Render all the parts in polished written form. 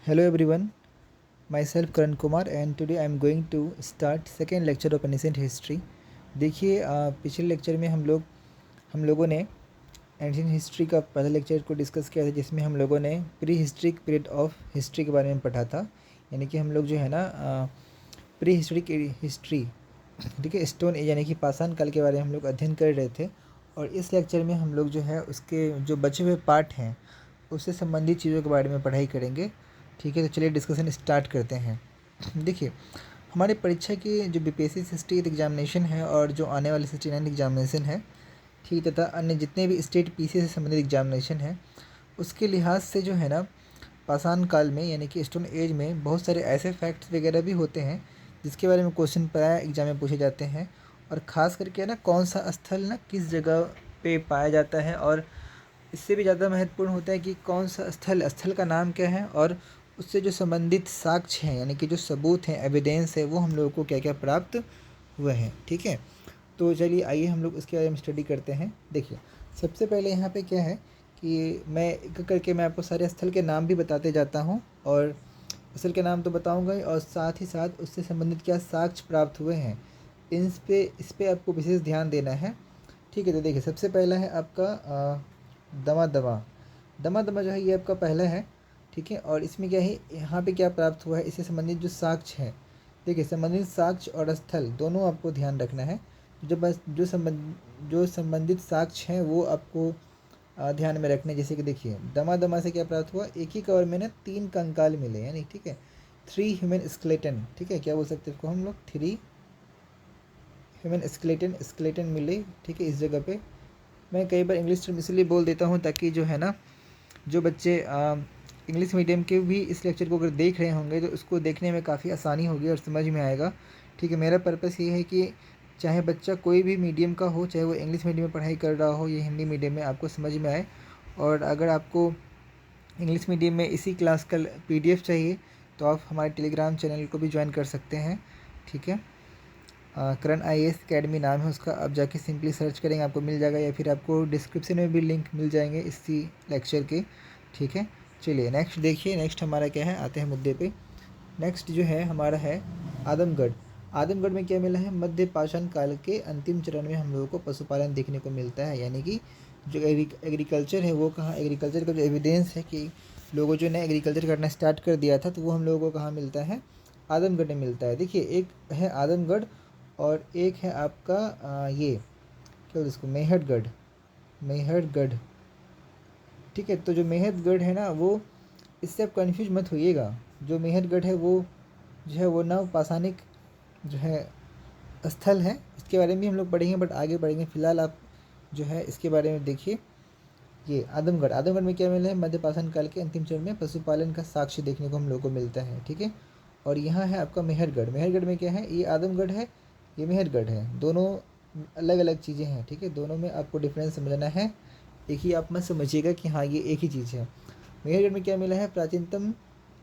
Hello everyone, myself Karan Kumar and today I am going to start second lecture of ancient history. देखिए पिछले lecture में हम लोगों ने एंशिएंट हिस्ट्री का पहले लेक्चर को डिस्कस किया था, जिसमें हम लोगों ने pre historic period of history के बारे में पढ़ा था। यानी कि हम लोग जो है ना प्री हिस्ट्रिक हिस्ट्री, ठीक है, स्टोन एज यानी कि पाषाण काल के बारे में हम लोग अध्ययन कर रहे थे। और इस लेक्चर में हम लोग जो है उसके जो बचे हुए पार्ट हैं उससे संबंधित चीज़ों के बारे में पढ़ाई करेंगे। ठीक है, तो चलिए डिस्कशन स्टार्ट करते हैं। देखिए, हमारे परीक्षा की जो बीपीएससी 68 एग्जामिनेशन है और जो आने वाले 69 एग्जामिनेशन है, ठीक, तथा अन्य जितने भी स्टेट पीसी से संबंधित एग्जामिनेशन है, उसके लिहाज से जो है ना पाषाण काल में यानी कि स्टोन एज में बहुत सारे ऐसे फैक्ट्स वगैरह भी होते हैं जिसके बारे में क्वेश्चन प्राय एग्जाम में पूछे जाते हैं। और ख़ास करके ना कौन सा स्थल ना किस जगह पे पाया जाता है, और इससे भी ज़्यादा महत्वपूर्ण होता है कि कौन सा स्थल का नाम क्या है, और उससे जो संबंधित साक्ष्य हैं यानी कि जो सबूत हैं, एविडेंस है, वो हम लोगों को क्या क्या प्राप्त हुए हैं। ठीक है, तो चलिए आइए हम लोग इसके बारे में स्टडी करते हैं। देखिए, सबसे पहले यहाँ पे क्या है कि मैं एक करके मैं आपको सारे स्थल के नाम भी बताते जाता हूँ, और स्थल के नाम तो बताऊँगा ही, और साथ ही साथ उससे संबंधित क्या साक्ष्य प्राप्त हुए हैं इस पे आपको विशेष ध्यान देना है। ठीक है, तो देखिए सबसे पहला है आपका दमा दमा जो है ये आपका पहला है। ठीक है, और इसमें क्या है, यहाँ पे क्या प्राप्त हुआ है, इससे संबंधित जो साक्ष्य है, देखिए संबंधित साक्ष्य और स्थल दोनों आपको ध्यान रखना है। जो संबंधित साक्ष्य हैं वो आपको ध्यान में रखने, जैसे कि देखिए दमा से क्या प्राप्त हुआ, एक ही कवर में ना 3 कंकाल मिले, यानी ठीक है 3 ह्यूमन स्केलेटन। ठीक है, क्या बोल सकते हैं इसको हम लोग, 3 ह्यूमन स्केलेटन मिले। ठीक है, इस जगह पे मैं कई बार इंग्लिश टर्म इसलिए बोल देता हूँ ताकि जो है ना जो बच्चे इंग्लिश मीडियम के भी इस लेक्चर को अगर देख रहे होंगे तो उसको देखने में काफ़ी आसानी होगी और समझ में आएगा। ठीक है, मेरा पर्पस ये है कि चाहे बच्चा कोई भी मीडियम का हो, चाहे वो इंग्लिश मीडियम में पढ़ाई कर रहा हो या हिंदी मीडियम में, आपको समझ में आए। और अगर आपको इंग्लिश मीडियम में इसी क्लास का पीडीएफ चाहिए तो आप हमारे टेलीग्राम चैनल को भी ज्वाइन कर सकते हैं। ठीक है, करण IAS अकेडमी नाम है उसका, आप जाके सिंपली सर्च करेंगे आपको मिल जाएगा, या फिर आपको डिस्क्रिप्शन में भी लिंक मिल जाएंगे इसी लेक्चर के। ठीक है, चलिए नेक्स्ट देखिए, नेक्स्ट हमारा क्या है, आते हैं मुद्दे पे। नेक्स्ट जो है हमारा है आदमगढ़। आदमगढ़ में क्या मिला है, मध्य पाषाण काल के अंतिम चरण में हम लोगों को पशुपालन देखने को मिलता है। यानी कि जो एग्रीकल्चर है वो कहाँ, एग्रीकल्चर का जो एविडेंस है कि लोगों जो ने एग्रीकल्चर करना स्टार्ट कर दिया था, तो वो हम लोगों को कहाँ मिलता है, आदमगढ़ में मिलता है। देखिए, एक है आदमगढ़ और एक है आपका ये क्या बोलते इसको, मेहरगढ़। ठीक है, तो जो मेहरगढ़ है ना, वो इससे आप कन्फ्यूज मत होइएगा। जो मेहरगढ़ है वो जो है वो नव पाषाणिक जो है स्थल है, इसके बारे में भी हम लोग पढ़ेंगे, बट आगे पढ़ेंगे। फिलहाल आप जो है इसके बारे में देखिए। ये आदमगढ़ में क्या मिला है, मध्य पाषाण काल के अंतिम चरण में पशुपालन का साक्ष्य देखने को हम लोग को मिलता है। ठीक है, और यहाँ है आपका मेहरगढ़ में क्या है, ये आदमगढ़ है, ये मेहरगढ़ है, दोनों अलग अलग चीज़ें हैं। ठीक है, दोनों में आपको डिफरेंस समझना है, एक ही आप मत समझिएगा कि हाँ ये एक ही चीज़ है। मेहरगढ़ में क्या मिला है, प्राचीनतम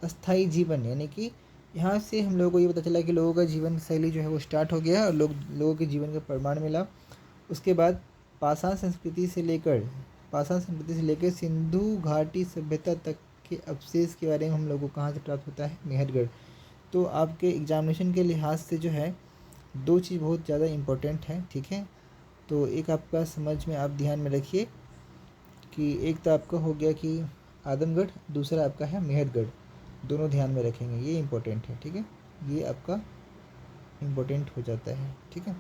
अस्थाई जीवन, यानी कि यहाँ से हम लोगों को ये पता चला कि लोगों का जीवन शैली जो है वो स्टार्ट हो गया है और लोगों के जीवन का प्रमाण मिला। उसके बाद पाषाण संस्कृति से लेकर सिंधु घाटी सभ्यता तक के अवशेष के बारे में हम लोगों को कहाँ से प्राप्त होता है, मेहरगढ़। तो आपके एग्जामिनेशन के लिहाज से जो है दो चीज़ बहुत ज़्यादा इम्पोर्टेंट है। ठीक है, तो एक आपका समझ में आप ध्यान में रखिए कि एक तो आपका हो गया कि आदमगढ़, दूसरा आपका है मेहरगढ़, दोनों ध्यान में रखेंगे, ये इम्पोर्टेंट है। ठीक है, ये आपका इम्पोर्टेंट हो जाता है। ठीक है,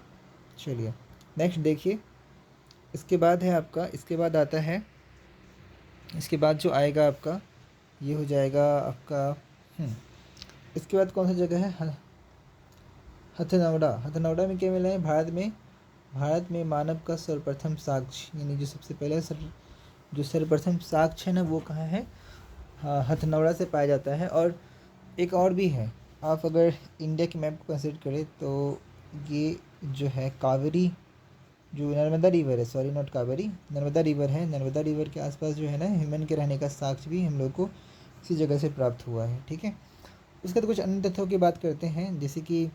चलिए नेक्स्ट देखिए। इसके बाद है आपका, इसके बाद आता है, इसके बाद जो आएगा आपका ये हो जाएगा आपका इसके बाद कौन सी जगह है, हथनौड़ा में क्या मिला है, भारत में मानव का सर्वप्रथम साक्ष्य, यानी जो सबसे पहले जो सर्वप्रथम साक्ष्य है ना वो कहाँ है, हाँ हथनौड़ा से पाया जाता है। और एक और भी है, आप अगर इंडिया की मैप को कंसिडर करें तो ये जो है कावेरी, जो नर्मदा रिवर है, sorry not Kaveri, Narmada river है, नर्मदा रिवर के आसपास जो है ना ह्यूमन के रहने का साक्ष्य भी हम लोग को इसी जगह से प्राप्त हुआ है। ठीक है, उसके बाद कुछ अन्य तथ्यों की बात करते हैं, जैसे कि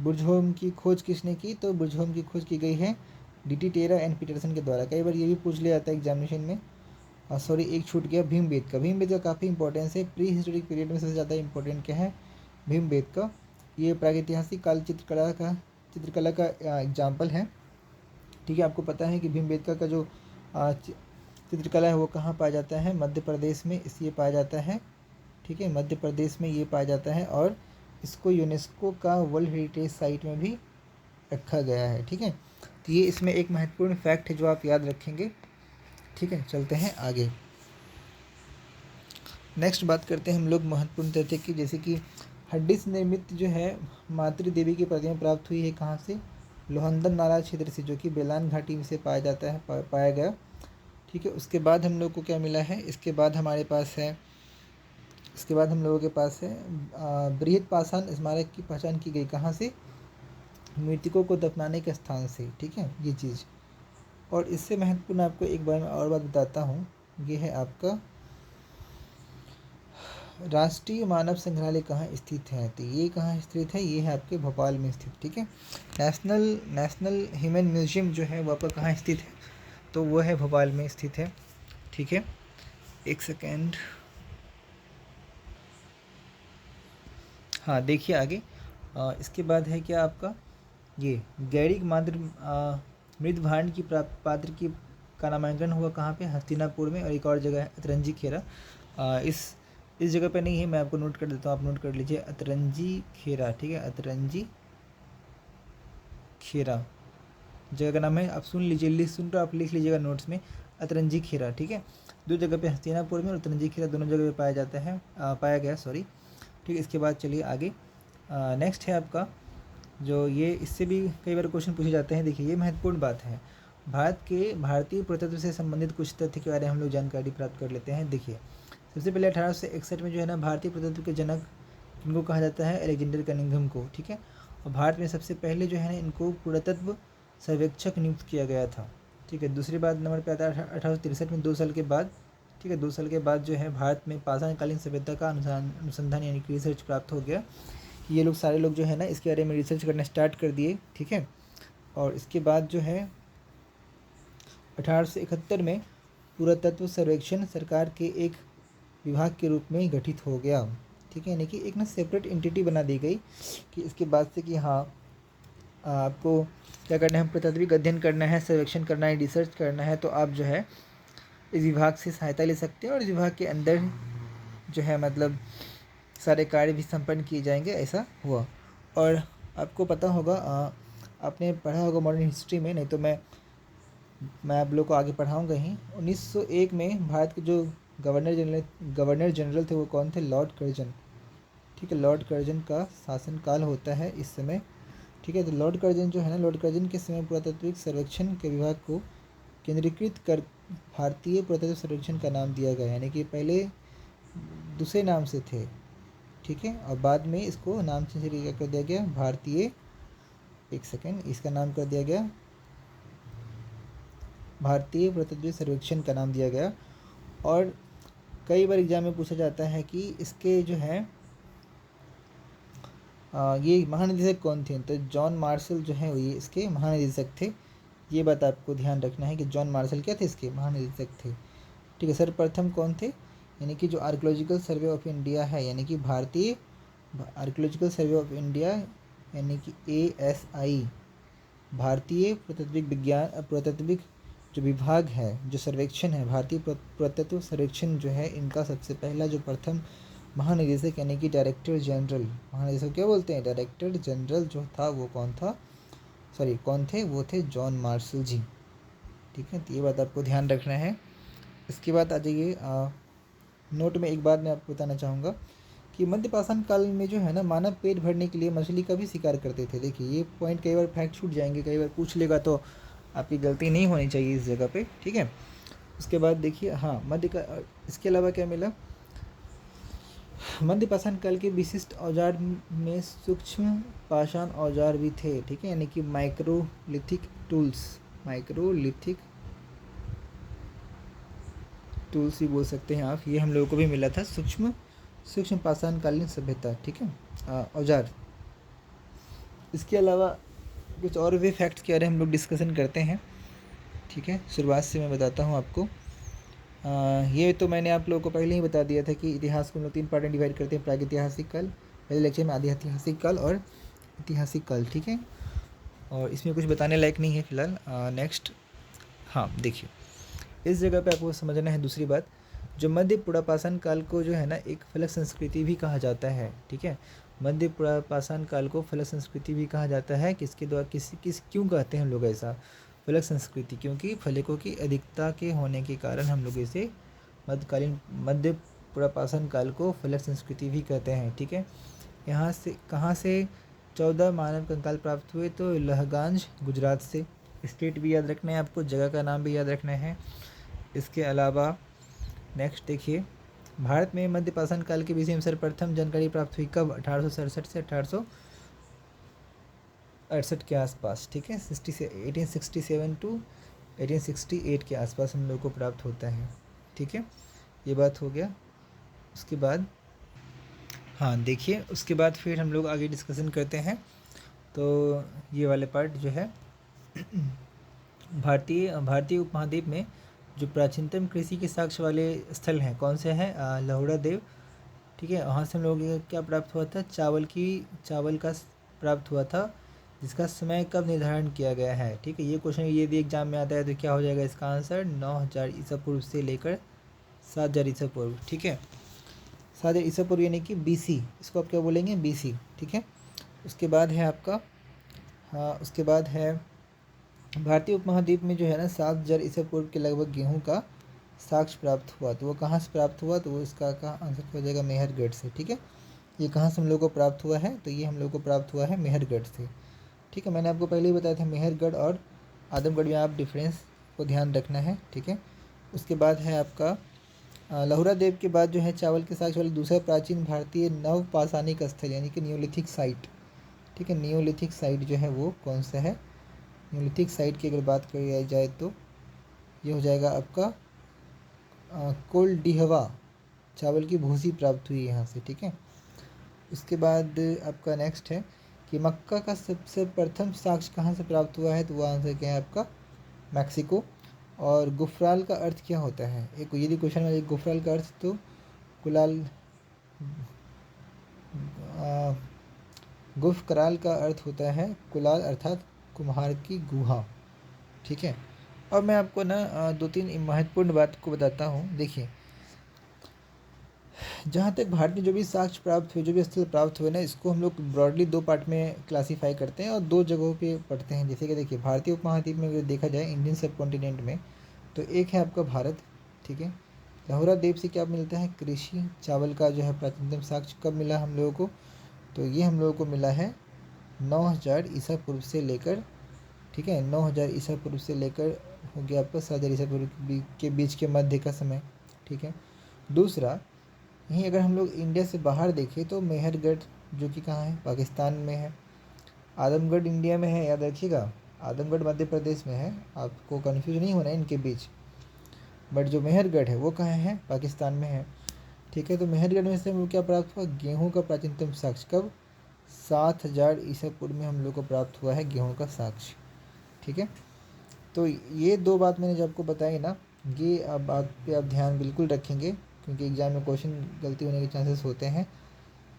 बुर्जहोम की खोज किसने की, तो बुर्जहोम की खोज की गई है DT टेरा एंड पीटरसन के द्वारा। कई बार ये भी पूछ लिया जाता है एग्जामिनेशन में, सॉरी एक छूट गया भीमबेटका। भीमबेटका काफ़ी इंपॉर्टेंस है, प्री हिस्टोरिक पीरियड में सबसे ज़्यादा इंपॉर्टेंट क्या है, भीमबेटका। ये प्रागैतिहासिक काल चित्रकला का एग्जाम्पल है। ठीक है, आपको पता है कि भीमबेटका का जो चित्रकला है वो कहाँ पाया जाता है, मध्य प्रदेश में इस ये पाया जाता है। ठीक है, मध्य प्रदेश में ये पाया जाता है और इसको यूनेस्को का वर्ल्ड हेरिटेज साइट में भी रखा गया है। ठीक है, तो ये इसमें एक महत्वपूर्ण फैक्ट है जो आप याद रखेंगे। ठीक है, चलते हैं आगे। नेक्स्ट बात करते हैं हम लोग महत्वपूर्ण तथ्य की, जैसे कि हड्डी से निर्मित जो है मातृ देवी की प्रतिमा प्राप्त हुई है कहाँ से, लोहंदन नाला क्षेत्र से, जो कि बेलान घाटी में से पाया जाता है, पाया गया। ठीक है, उसके बाद हम लोग को क्या मिला है, इसके बाद हमारे पास है, इसके बाद हम लोगों के पास है बृहद पाषाण स्मारक की पहचान की गई कहाँ से, मृतकों को दफनाने के स्थान से। ठीक है, ये चीज़। और इससे महत्वपूर्ण आपको एक बार मैं और बात बताता हूँ, ये है आपका राष्ट्रीय मानव संग्रहालय कहाँ स्थित है, तो ये कहाँ स्थित है, ये है आपके भोपाल में स्थित। ठीक है, नेशनल ह्यूमन म्यूजियम जो है वो आपका कहाँ स्थित है, तो वो है भोपाल में स्थित है। ठीक है, एक सेकेंड, हाँ देखिए आगे। इसके बाद है क्या आपका ये गैरिक मृद भांड की पात्र की का नामांकन हुआ कहाँ पे, हस्तिनापुर में। और एक और जगह है अतरंजी खेरा, इस जगह पे नहीं है, मैं आपको नोट कर देता हूँ, आप नोट कर लीजिए, अतरंजी खेरा। ठीक है, अतरंजी खेरा जगह का नाम है, आप सुन लीजिए, सुन तो आप लिख लीजिएगा नोट्स में, अतरंजी खेरा। ठीक है, दो जगह पे, हस्तिनापुर में और अतरंजी खेरा, दोनों जगह पे पाया जाता है, पाया गया, सॉरी। ठीक है, इसके बाद चलिए आगे। नेक्स्ट है आपका जो ये, इससे भी कई बार क्वेश्चन पूछे जाते हैं। देखिए ये महत्वपूर्ण बात है, भारतीय पुरातत्व से संबंधित कुछ तथ्य के बारे में हम लोग जानकारी प्राप्त कर लेते हैं। देखिए सबसे पहले 1861 में जो है ना, भारतीय पुरातत्व के जनक इनको कहा जाता है, अलेक्जेंडर कनिंघम को। ठीक है, और भारत में सबसे पहले जो है ना, इनको पुरातत्व सर्वेक्षक नियुक्त किया गया था। ठीक है, दूसरी बात नंबर पे आता है 1863 में, 2 साल के बाद। ठीक है, 2 साल के बाद जो है भारत में पाषाणकालीन सभ्यता का अनुसंधान यानी कि रिसर्च प्राप्त हो गया। ये लोग सारे लोग जो है ना, इसके बारे में रिसर्च करना स्टार्ट कर दिए। ठीक है, और इसके बाद जो है 1871 में पुरातत्व सर्वेक्षण सरकार के एक विभाग के रूप में गठित हो गया। ठीक है, यानी कि एक ना सेपरेट एंटिटी बना दी गई कि इसके बाद से कि हाँ आपको क्या करना है, पुरातात्विक अध्ययन करना है, सर्वेक्षण करना है, रिसर्च करना है, तो आप जो है इस विभाग से सहायता ले सकते हैं और इस विभाग के अंदर जो है मतलब सारे कार्य भी संपन्न किए जाएंगे, ऐसा हुआ। और आपको पता होगा, आपने पढ़ा होगा मॉडर्न हिस्ट्री में, नहीं तो मैं आप लोग को आगे पढ़ाऊँगा ही। 1901 में भारत के जो गवर्नर जनरल थे वो कौन थे, लॉर्ड कर्जन। ठीक है, लॉर्ड कर्जन का शासनकाल होता है इस समय। ठीक है, तो लॉर्ड कर्जन जो है ना, लॉर्ड कर्जन के समय पुरातात्विक सर्वेक्षण के विभाग को केंद्रीकृत कर भारतीय पुरातत्व सर्वेक्षण का नाम दिया गया, यानी कि पहले दूसरे नाम से थे। ठीक है, और बाद में इसको नाम चेंज कर दिया गया भारतीय, एक सेकेंड, इसका नाम कर दिया गया भारतीय पुरातत्व सर्वेक्षण का नाम दिया गया। और कई बार एग्जाम में पूछा जाता है कि इसके जो है ये महानिदेशक कौन थे, तो जॉन मार्शल जो है ये इसके महानिदेशक थे। ये बात आपको ध्यान रखना है कि जॉन मार्शल क्या थे, इसके महानिदेशक थे। ठीक है, सर्वप्रथम कौन थे, यानी कि जो आर्कियोलॉजिकल सर्वे ऑफ इंडिया है, यानी कि भारतीय आर्कियोलॉजिकल सर्वे ऑफ इंडिया, यानी कि ASI, भारतीय पुरातत्विक जो विभाग है, जो सर्वेक्षण है, भारतीय पुरातत्व सर्वेक्षण जो है, इनका सबसे पहला जो प्रथम महानिदेशक यानी कि डायरेक्टर जनरल, महानिदेशक क्या बोलते हैं, डायरेक्टर जनरल जो था वो कौन था, सॉरी कौन थे, वो थे जॉन मार्शल जी। ठीक है, तो ये बात आपको ध्यान रखना है। इसके बाद आ जाइए, नोट में एक बात मैं आपको बताना चाहूँगा कि मध्य पाषाण काल में जो है ना, मानव पेट भरने के लिए मछली का भी शिकार करते थे। देखिए ये पॉइंट कई बार फैक्ट छूट जाएंगे, कई बार पूछ लेगा, तो आपकी गलती नहीं होनी चाहिए इस जगह पे। ठीक है, उसके बाद देखिए, हाँ इसके अलावा क्या मिला, मध्य पाषाण काल के विशिष्ट औजार में सूक्ष्म पाषाण औजार भी थे। ठीक है, यानी कि माइक्रोलिथिक टूल्स भी बोल सकते हैं आप, ये हम लोगों को भी मिला था, सूक्ष्म पाषाण कालीन सभ्यता। ठीक है, औजार। इसके अलावा कुछ और भी फैक्ट्स के बारे में हम लोग डिस्कशन करते हैं। ठीक है, शुरुआत से मैं बताता हूँ आपको। ये तो मैंने आप लोगों को पहले ही बता दिया था कि इतिहास को हम लोग 3 पार्ट में डिवाइड करते हैं, प्रागैतिहासिक काल, पहले लेक्चर में आदि ऐतिहासिक काल और ऐतिहासिक काल, ठीक है। और इसमें कुछ बताने लायक नहीं है फिलहाल। नेक्स्ट, हाँ देखिए, इस जगह पे आपको समझना है दूसरी बात, जो मध्य पुरापाषाण काल को जो है ना एक फलक संस्कृति भी कहा जाता है, ठीक है। मध्य पुरापाषाण काल को फलक संस्कृति भी कहा जाता है। किसके द्वारा, किस क्यों कहते हैं हम लोग ऐसा फलक संस्कृति? क्योंकि फलकों की अधिकता के होने के कारण हम लोग इसे मध्य पुरापाषाण काल को फलक संस्कृति भी कहते हैं, ठीक है। यहाँ से कहाँ से 14 मानव कंकाल प्राप्त हुए? तो लहगांज, गुजरात से। स्टेट भी याद रखना है आपको, जगह का नाम भी याद रखना है। इसके अलावा नेक्स्ट देखिए, भारत में मध्य पाषाण काल के विषय में सर्वप्रथम जानकारी प्राप्त हुई कब? 1867 से 1868 के आसपास, ठीक है। 1867 टू 1868 के आसपास हम लोग को प्राप्त होता है, ठीक है। ये बात हो गया। उसके बाद हाँ देखिए, उसके बाद फिर हम लोग आगे डिस्कशन करते हैं। तो ये वाले पार्ट जो है भारतीय उपमहाद्वीप में जो प्राचीनतम कृषि के साक्ष्य वाले स्थल हैं कौन से हैं? लहुड़ा देव, ठीक है। वहाँ से हम लोगों को क्या प्राप्त हुआ था? चावल का प्राप्त हुआ था, जिसका समय कब निर्धारण किया गया है, ठीक है। ये क्वेश्चन यदि एग्जाम में आता है तो क्या हो जाएगा इसका आंसर? 9000 ईसा पूर्व से लेकर 7000 ईसा पूर्व, ठीक है। 7000 ईसा पूर्व यानी कि BC, इसको आप क्या बोलेंगे? BC, ठीक है। उसके बाद है आपका, हाँ उसके बाद है भारतीय उपमहाद्वीप में जो है ना 7000 ईसा पूर्व के लगभग गेहूं का साक्ष्य प्राप्त हुआ। तो वो कहाँ से प्राप्त हुआ? तो वो इसका का आंसर हो जाएगा मेहरगढ़ से, ठीक है। ये कहाँ से हम लोग को प्राप्त हुआ है? तो ये हम लोग को प्राप्त हुआ है मेहरगढ़ से, ठीक है। मैंने आपको पहले ही बताया था मेहरगढ़ और आदमगढ़ में आप डिफरेंस को ध्यान रखना है, ठीक है। उसके बाद है आपका लहुरा देव के बाद जो है चावल के साक्ष्य वाले दूसरा प्राचीन भारतीय नवपाषाणिक स्थल यानी कि नियोलिथिक साइट, ठीक है। नियोलिथिक साइट जो है वो कौन सा है? नियोलिथिक साइट की अगर बात करी जाए तो ये हो जाएगा आपका कोल्डिहवा, चावल की भूसी प्राप्त हुई यहाँ से, ठीक है। उसके बाद आपका नेक्स्ट है कि मक्का का सबसे प्रथम साक्ष्य कहाँ से प्राप्त हुआ है? तो वो आंसर क्या है आपका? मैक्सिको। और गुफराल का अर्थ क्या होता है? एक यदि क्वेश्चन में गुफराल का अर्थ, तो कुलाल गुफकराल का अर्थ होता है कुलाल अर्थात कुम्हार की गुहा, ठीक है। और मैं आपको ना 2-3 महत्वपूर्ण बात को बताता हूँ। देखिए, जहाँ तक भारत में जो भी साक्ष्य प्राप्त हुए, जो भी स्थल प्राप्त हुए ना, इसको हम लोग ब्रॉडली 2 पार्ट में क्लासीफाई करते हैं और 2 जगहों पे पढ़ते हैं। जैसे कि देखिए, भारतीय उपमहाद्वीप में अगर देखा जाए इंडियन सब कॉन्टिनेंट में, तो एक है आपका भारत, ठीक है। लहुरा देव से क्या मिलता है? कृषि, चावल का जो है प्राचीनतम साक्ष्य कब मिला हम लोगों को? तो ये हम लोगों को मिला है 9000 ईसा पूर्व से लेकर, ठीक है, 9000 ईसा पूर्व से लेकर हो गया आपका 7000 ईसा पूर्व के बीच के मध्य का समय, ठीक है। दूसरा, यहीं अगर हम लोग इंडिया से बाहर देखें तो मेहरगढ़ जो कि कहाँ है? पाकिस्तान में है। आदमगढ़ इंडिया में है, याद रखिएगा, आदमगढ़ मध्य प्रदेश में है, आपको कन्फ्यूज नहीं होना है इनके बीच। बट जो मेहरगढ़ है वो कहाँ है? पाकिस्तान में है, ठीक है। तो मेहरगढ़ में से हम लोग क्या प्राप्त हुआ? गेहूँ का प्राचीनतम साक्ष्य कब? 7000 ईसा पूर्व में हम लोग को प्राप्त हुआ है गेहूँ का साक्ष्य, ठीक है। तो ये 2 बात मैंने जो आपको बताई ना, ये अब बात पे आप ध्यान बिल्कुल रखेंगे, क्योंकि एग्जाम में क्वेश्चन गलती होने के चांसेस होते हैं,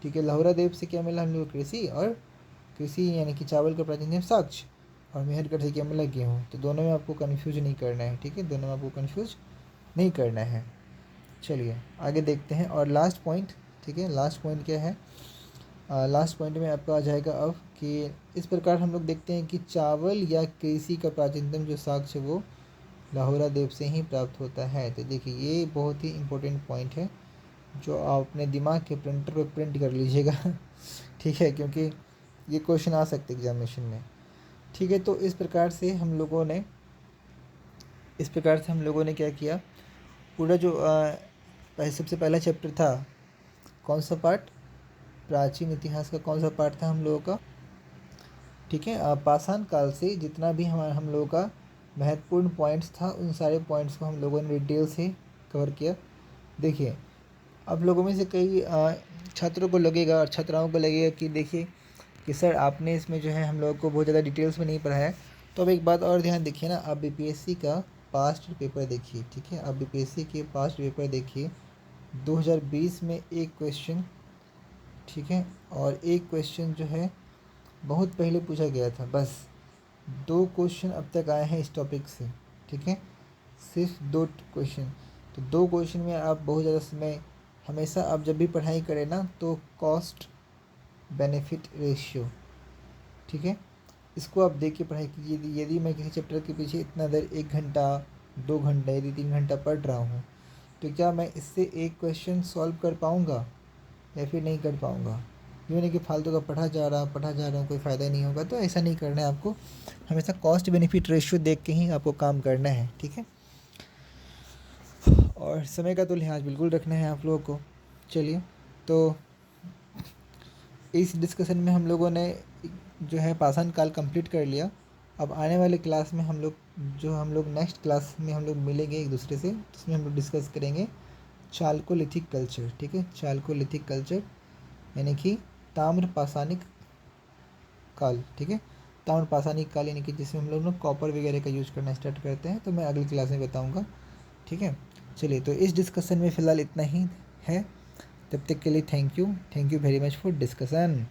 ठीक है। लहुरा देव से क्या मिला हम लोग? कृषि, और कृषि यानी कि चावल का प्राचीनतम साक्ष्य, और मेहरगढ़ से क्या मिला? गेहूँ। तो दोनों में आपको कन्फ्यूज नहीं करना है, ठीक है, दोनों में आपको कन्फ्यूज नहीं करना है। चलिए आगे देखते हैं। और लास्ट पॉइंट, ठीक है, लास्ट पॉइंट क्या है? लास्ट पॉइंट में आपका आ जाएगा अब कि इस प्रकार हम लोग देखते हैं कि चावल या कृषि का प्राचीनतम जो साक्ष्य वो लहुरा देव से ही प्राप्त होता है। तो देखिए, ये बहुत ही इम्पोर्टेंट पॉइंट है जो आप अपने दिमाग के प्रिंटर पर प्रिंट कर लीजिएगा ठीक है, क्योंकि ये क्वेश्चन आ सकते एग्जामिनेशन में, ठीक है। तो इस प्रकार से हम लोगों ने क्या किया, पूरा जो सबसे पहला चैप्टर था, कौन सा पार्ट? प्राचीन इतिहास का कौन सा पार्ट था हम लोगों का? ठीक है, पाषाण काल से जितना भी हम लोगों का महत्वपूर्ण पॉइंट्स था, उन सारे पॉइंट्स को हम लोगों ने डिटेल से कवर किया। देखिए, आप लोगों में से कई छात्रों को लगेगा और छात्राओं को लगेगा कि देखिए कि सर आपने इसमें जो है हम लोगों को बहुत ज़्यादा डिटेल्स में नहीं पढ़ाया। तो अब एक बात और ध्यान देखिए ना, आप BPSC का पास्ट पेपर देखिए, ठीक है। आप बीपीएससी के पास्ट पेपर देखिए, 2020 में एक क्वेश्चन, ठीक है, और एक क्वेश्चन जो है बहुत पहले पूछा गया था, बस 2 क्वेश्चन अब तक आए हैं इस टॉपिक से, ठीक है, सिर्फ 2 क्वेश्चन। तो 2 क्वेश्चन में आप बहुत ज़्यादा समय, हमेशा आप जब भी पढ़ाई करें ना तो कॉस्ट बेनिफिट रेशियो, ठीक है, इसको आप देख के पढ़ाई कीजिए। यदि मैं किसी चैप्टर के पीछे इतना देर 1 घंटा 2 घंटा यदि 3 घंटा पढ़ रहा हूँ, तो क्या मैं इससे एक क्वेश्चन सॉल्व कर पाऊँगा या फिर नहीं कर पाऊँगा। यूँ नहीं कि फालतू का पढ़ा जा रहा हूँ, कोई फ़ायदा ही नहीं होगा। तो ऐसा नहीं करना है आपको, हमेशा कॉस्ट बेनिफिट रेशियो देख के ही आपको काम करना है, ठीक है। और समय का तो लिहाज बिल्कुल रखना है आप लोगों को। चलिए, तो इस डिस्कशन में हम लोगों ने जो है पाषाण काल कंप्लीट कर लिया। अब आने वाले क्लास में हम लोग नेक्स्ट क्लास में हम लोग मिलेंगे एक दूसरे से, उसमें हम लोग डिस्कस करेंगे चालकोलिथिक कल्चर, ठीक है, चालकोलिथिक कल्चर यानी कि ताम्र पाषाणिक काल, ठीक है, ताम्र पाषाणिक काल यानी कि जिसमें हम लोग कॉपर वगैरह का यूज़ करना स्टार्ट करते हैं। तो मैं अगली क्लास में बताऊँगा, ठीक है। चलिए, तो इस डिस्कशन में फ़िलहाल इतना ही है। तब तक के लिए thank you very much for discussion.